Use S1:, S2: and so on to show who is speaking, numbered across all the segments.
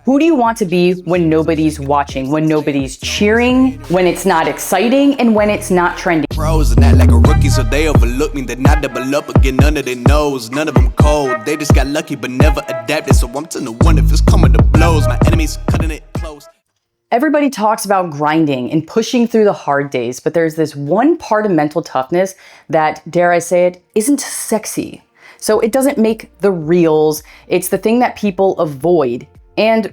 S1: Who do you want to be when nobody's watching, when nobody's cheering, when it's not exciting, and when it's not trending?
S2: Pros and act like a rookie, so they overlook me. They're not double up again, none of their knows. None of them cold. They just got lucky but never adapted. So I'm to the one if it's coming to blows. My enemies cutting it close.
S1: Everybody talks about grinding and pushing through the hard days, but there's this one part of mental toughness that, dare I say it, isn't sexy. So it doesn't make the reels. It's the thing that people avoid. And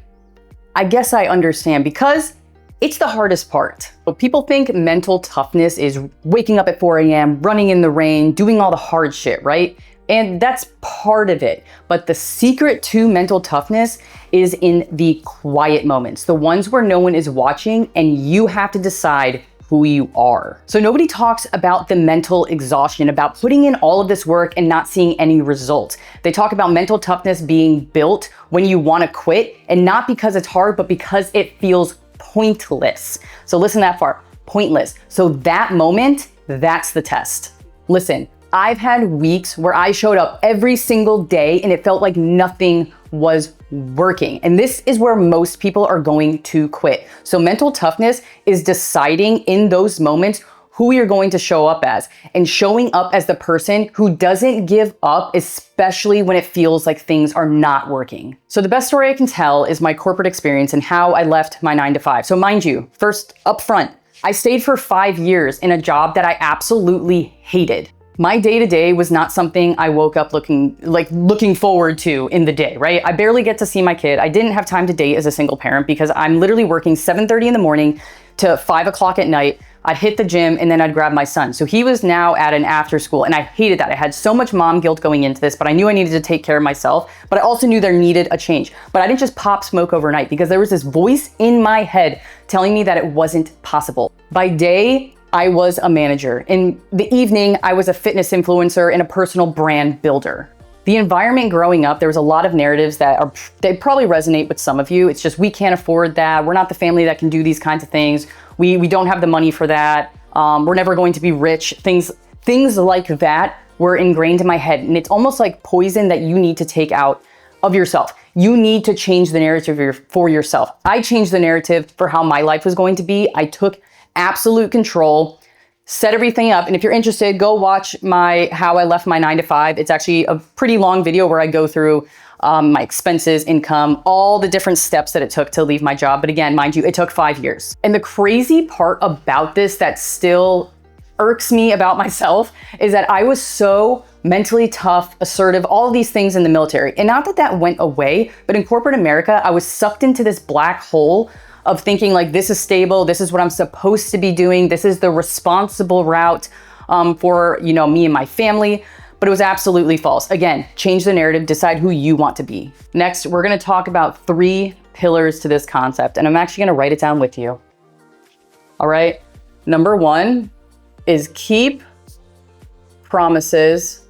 S1: I guess I understand because it's the hardest part. People think mental toughness is waking up at 4 a.m., running in the rain, doing all the hard shit, right? And that's part of it. But the secret to mental toughness is in the quiet moments, the ones where no one is watching and you have to decide who you are. So nobody talks about the mental exhaustion, about putting in all of this work and not seeing any results. They talk about mental toughness being built when you want to quit, and not because it's hard, but because it feels pointless. So listen that far, pointless. So that moment, that's the test. Listen, I've had weeks where I showed up every single day and it felt like nothing was working. And this is where most people are going to quit. So mental toughness is deciding in those moments who you're going to show up as, and showing up as the person who doesn't give up, especially when it feels like things are not working. So the best story I can tell is my corporate experience and how I left my 9-to-5. So mind you, first up front, I stayed for 5 years in a job that I absolutely hated. My day-to-day was not something I woke up looking forward to in the day, right? I barely get to see my kid. I didn't have time to date as a single parent because I'm literally working 7:30 in the morning to 5 o'clock at night. I'd hit the gym and then I'd grab my son. So he was now at an after school and I hated that. I had so much mom guilt going into this, but I knew I needed to take care of myself, but I also knew there needed a change. But I didn't just pop smoke overnight because there was this voice in my head telling me that it wasn't possible. By day, I was a manager. In the evening, I was a fitness influencer and a personal brand builder. The environment growing up, there was a lot of narratives they probably resonate with some of you. It's just, we can't afford that. We're not the family that can do these kinds of things. We don't have the money for that. We're never going to be rich. Things like that were ingrained in my head. And it's almost like poison that you need to take out of yourself. You need to change the narrative for yourself. I changed the narrative for how my life was going to be. I took absolute control, set everything up. And if you're interested, go watch how I left my 9-to-5. It's actually a pretty long video where I go through my expenses, income, all the different steps that it took to leave my job. But again, mind you, it took 5 years. And the crazy part about this that still irks me about myself is that I was so mentally tough, assertive, all of these things in the military. And not that that went away, but in corporate America, I was sucked into this black hole of thinking like, this is stable, this is what I'm supposed to be doing, this is the responsible route for me and my family. But it was absolutely false. Again, change the narrative, decide who you want to be. Next, we're gonna talk about 3 pillars to this concept, and I'm actually gonna write it down with you. All right, number 1 is keep promises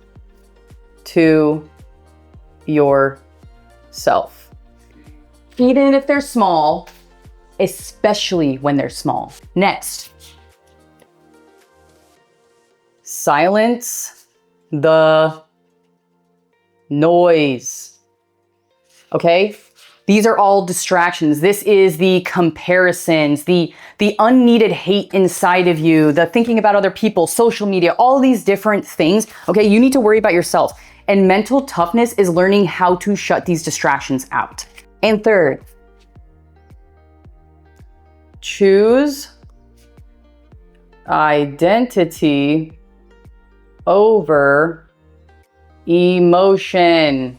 S1: to yourself. Even if they're small, especially when they're small. Next, silence the noise. Okay? These are all distractions. This is the comparisons, the unneeded hate inside of you, the thinking about other people, social media, all these different things. Okay, you need to worry about yourself. And mental toughness is learning how to shut these distractions out. And third, choose identity over emotion.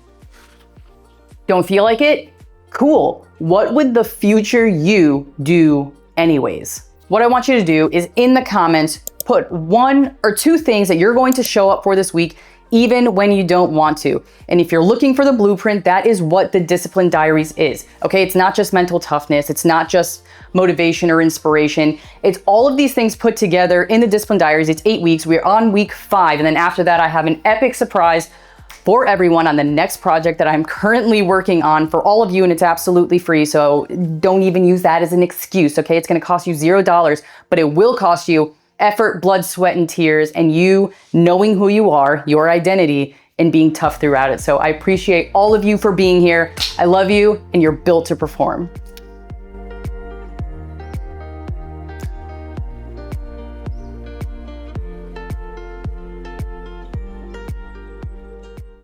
S1: Don't feel like it? Cool. What would the future you do anyways? What I want you to do is in the comments, put 1 or 2 things that you're going to show up for this week, even when you don't want to. And if you're looking for the blueprint, that is what the Discipline Diaries is. Okay, it's not just mental toughness. It's not just motivation or inspiration. It's all of these things put together in the Discipline Diaries. It's 8 weeks. We're on week 5. And then after that, I have an epic surprise for everyone on the next project that I'm currently working on for all of you. And it's absolutely free. So don't even use that as an excuse. Okay, it's going to cost you $0, but it will cost you effort, blood, sweat, and tears, and you knowing who you are, your identity, and being tough throughout it. So I appreciate all of you for being here. I love you, and you're built to perform.